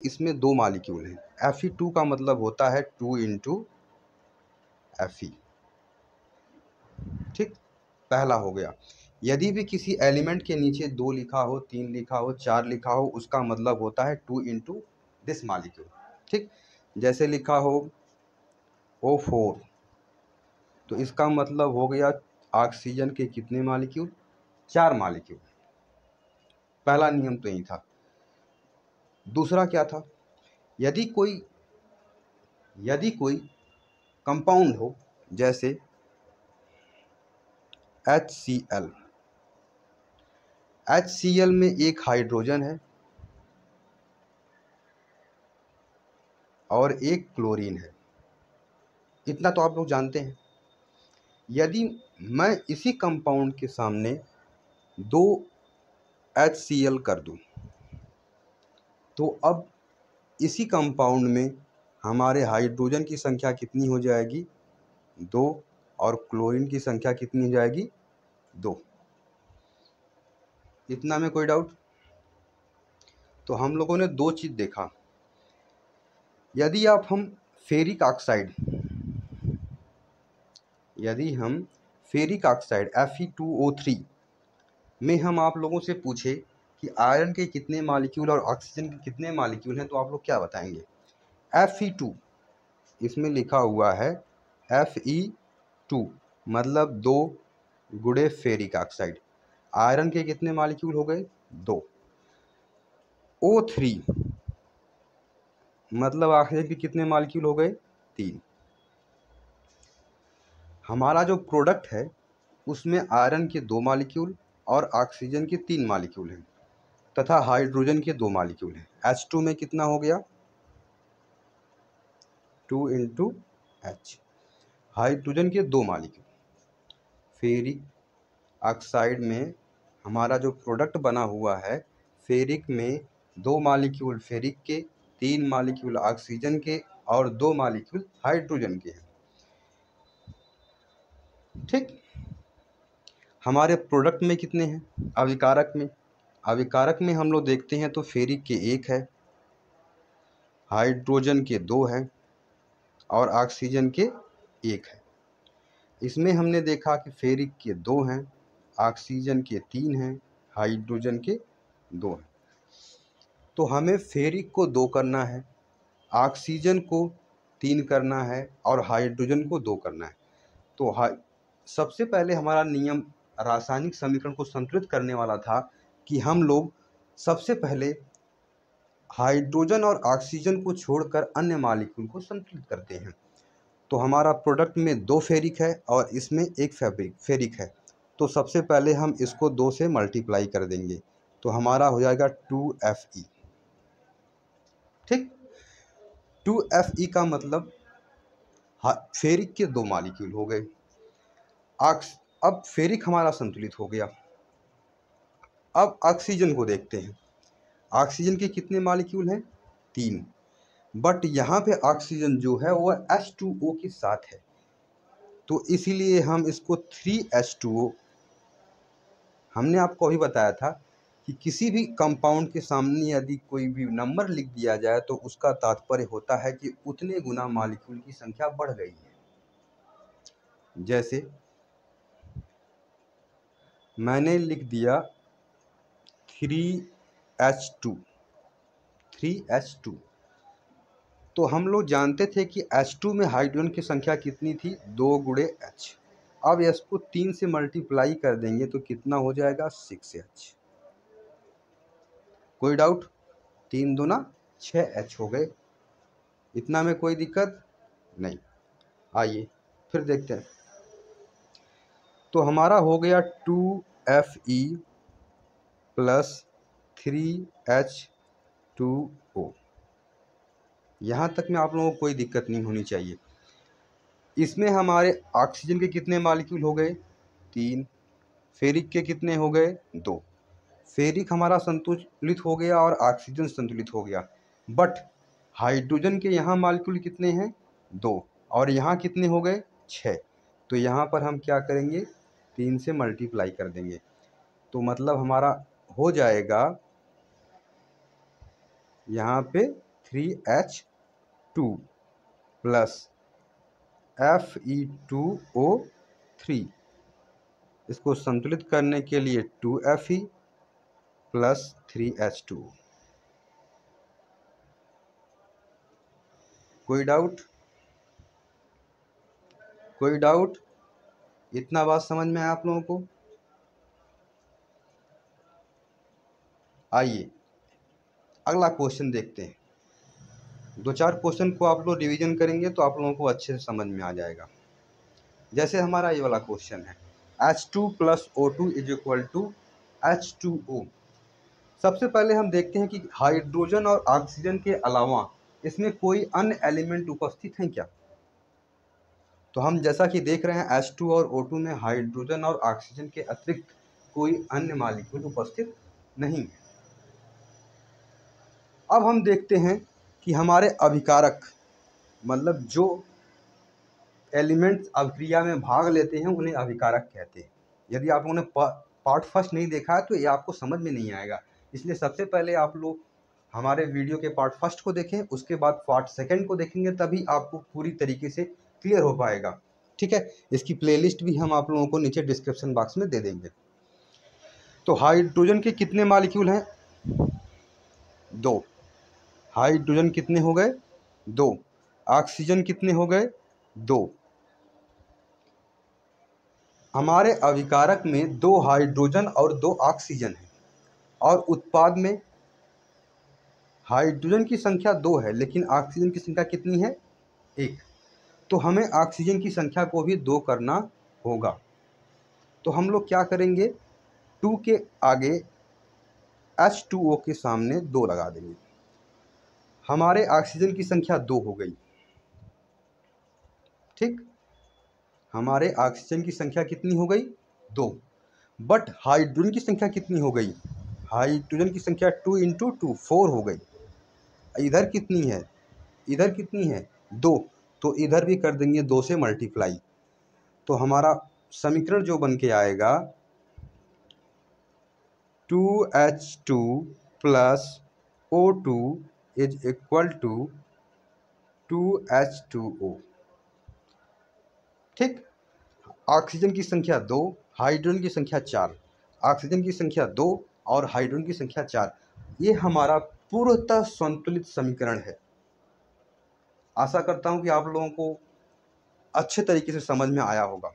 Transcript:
इसमें दो मालिक्यूल हैं। Fe2 का मतलब होता है 2 इंटू Fe। ठीक, पहला हो गया। यदि भी किसी एलिमेंट के नीचे 2 लिखा हो, 3 लिखा हो, 4 लिखा हो, उसका मतलब होता है 2 इंटू दिस मालिक्यूल। ठीक, जैसे लिखा हो O4 तो इसका मतलब हो गया ऑक्सीजन के कितने मालिक्यूल? 4 मालिक्यूल। पहला नियम तो यही था। दूसरा क्या था? यदि कोई कंपाउंड हो, जैसे HCl, HCl में एक हाइड्रोजन है और एक क्लोरीन है, इतना तो आप लोग जानते हैं। यदि मैं इसी कंपाउंड के सामने 2 HCl कर दूं, तो अब इसी कंपाउंड में हमारे हाइड्रोजन की संख्या कितनी हो जाएगी? 2, और क्लोरीन की संख्या कितनी हो जाएगी? 2। इतना में कोई डाउट? तो हम लोगों ने दो चीज़ देखा। यदि हम फेरिक ऑक्साइड Fe2O3 में हम आप लोगों से पूछे कि आयरन के कितने मालिक्यूल और ऑक्सीजन के कितने मालिक्यूल हैं, तो आप लोग क्या बताएंगे? Fe2, इसमें लिखा हुआ है Fe2 मतलब 2 गुणे फेरिक ऑक्साइड। आयरन के कितने मालिक्यूल हो गए? 2। O3 मतलब ऑक्सीजन के कितने मालिक्यूल हो गए? 3। हमारा जो प्रोडक्ट है उसमें आयरन के 2 मालिक्यूल और ऑक्सीजन के 3 मालिक्यूल हैं तथा हाइड्रोजन के 2 मालिक्यूल हैं। H2 में कितना हो गया? 2 इंटू H। हाइड्रोजन के 2 मालिक्यूल। फेरिक ऑक्साइड में हमारा जो प्रोडक्ट बना हुआ है, फेरिक में 2 मालिक्यूल फेरिक के, 3 मालिक्यूल ऑक्सीजन के और 2 मालिक्यूल हाइड्रोजन के हैं। ठीक, हमारे प्रोडक्ट में कितने हैं? अविकारक में हम लोग देखते हैं तो फेरिक के 1 है, हाइड्रोजन के 2 हैं और ऑक्सीजन के 1 है। इसमें हमने देखा कि फेरिक के 2 हैं, ऑक्सीजन के 3 हैं, हाइड्रोजन के 2 हैं। तो हमें फेरिक को 2 करना है, ऑक्सीजन को 3 करना है और हाइड्रोजन को 2 करना है। तो सबसे पहले हमारा नियम रासायनिक समीकरण को संतुलित करने वाला था कि हम लोग सबसे पहले हाइड्रोजन और ऑक्सीजन को छोड़कर अन्य मॉलिक्यूल को संतुलित करते हैं। तो हमारा प्रोडक्ट में 2 फेरिक है और इसमें 1 फेरिक है। तो सबसे पहले हम इसको 2 से मल्टीप्लाई कर देंगे, तो हमारा हो जाएगा 2Fe। ठीक, 2Fe का मतलब फेरिक के 2 मॉलिक्यूल हो गए। अब फेरिक हमारा संतुलित हो गया। अब ऑक्सीजन को देखते हैं। ऑक्सीजन के कितने मॉलिक्यूल हैं? 3। बट यहाँ पे ऑक्सीजन जो है वह H2O के साथ है, तो इसीलिए हम इसको 3H2O। हमने आपको अभी बताया था कि किसी भी कंपाउंड के सामने यदि कोई भी नंबर लिख दिया जाए तो उसका तात्पर्य होता है कि उतने गुना मॉलिक्यूल की संख्या बढ़ गई है। जैसे मैंने लिख दिया 3H2। तो हम लोग जानते थे कि H2 में हाइड्रोजन की संख्या कितनी थी? 2 गुणे H। अब इसको 3 से मल्टीप्लाई कर देंगे तो कितना हो जाएगा? 6H। कोई डाउट? 3 दूना 6H हो गए। इतना में कोई दिक्कत नहीं। आइए फिर देखते हैं। तो हमारा हो गया 2Fe प्लस 3H2O। यहाँ तक में आप लोगों को कोई दिक्कत नहीं होनी चाहिए। इसमें हमारे ऑक्सीजन के कितने मॉलिक्यूल हो गए? 3। फेरिक के कितने हो गए? 2। फेरिक हमारा संतुलित हो गया और ऑक्सीजन संतुलित हो गया। बट हाइड्रोजन के यहाँ मॉलिक्यूल कितने हैं? 2। और यहाँ कितने हो गए? 6। तो यहाँ पर हम क्या करेंगे? 3 से मल्टीप्लाई कर देंगे, तो मतलब हमारा हो जाएगा यहाँ पे 3H2 प्लस Fe2O3, इसको संतुलित करने के लिए 2Fe प्लस 3H2। कोई डाउट? कोई डाउट? इतना बात समझ में आया आप लोगों को? आइए अगला क्वेश्चन देखते हैं। 2-4 क्वेश्चन को आप लोग रिवीजन करेंगे तो आप लोगों को अच्छे से समझ में आ जाएगा। जैसे हमारा ये वाला क्वेश्चन है, H2 plus O2 is equal to H2O। सबसे पहले हम देखते हैं कि हाइड्रोजन और ऑक्सीजन के अलावा इसमें कोई अन्य एलिमेंट उपस्थित हैं क्या। तो हम जैसा कि देख रहे हैं H2 और O2 में हाइड्रोजन और ऑक्सीजन के अतिरिक्त कोई अन्य मॉलिक्यूल उपस्थित नहीं है। अब हम देखते हैं कि हमारे अभिकारक, मतलब जो एलिमेंट्स अभिक्रिया में भाग लेते हैं उन्हें अभिकारक कहते हैं। यदि आप लोगों ने पार्ट फर्स्ट नहीं देखा है तो ये आपको समझ में नहीं आएगा, इसलिए सबसे पहले आप लोग हमारे वीडियो के पार्ट फर्स्ट को देखें, उसके बाद पार्ट सेकंड को देखेंगे, तभी आपको पूरी तरीके से क्लियर हो पाएगा। ठीक है, इसकी प्लेलिस्ट भी हम आप लोगों को नीचे डिस्क्रिप्शन बॉक्स में दे देंगे। तो हाइड्रोजन के कितने मॉलिक्यूल हैं? 2। हाइड्रोजन कितने हो गए? 2। ऑक्सीजन कितने हो गए? 2। हमारे अभिकारक में 2 हाइड्रोजन और 2 ऑक्सीजन है, और उत्पाद में हाइड्रोजन की संख्या 2 है लेकिन ऑक्सीजन की संख्या कितनी है? 1। तो हमें ऑक्सीजन की संख्या को भी 2 करना होगा। तो हम लोग क्या करेंगे, 2 के आगे H2O के सामने 2 लगा देंगे। हमारे ऑक्सीजन की संख्या 2 हो गई। ठीक, हमारे ऑक्सीजन की संख्या कितनी हो गई? 2। बट हाइड्रोजन की संख्या कितनी हो गई? हाइड्रोजन की संख्या 2 इंटू 2 4 हो गई। इधर कितनी है? इधर कितनी है? 2। तो इधर भी कर देंगे 2 से मल्टीप्लाई। तो हमारा समीकरण जो बन के आएगा 2H2 plus O2 is equal to 2H2O। ठीक, ऑक्सीजन की संख्या 2, हाइड्रोजन की संख्या 4, ऑक्सीजन की संख्या 2 और हाइड्रोजन की संख्या 4, ये हमारा पूर्णतः संतुलित समीकरण है। आशा करता हूं कि आप लोगों को अच्छे तरीके से समझ में आया होगा।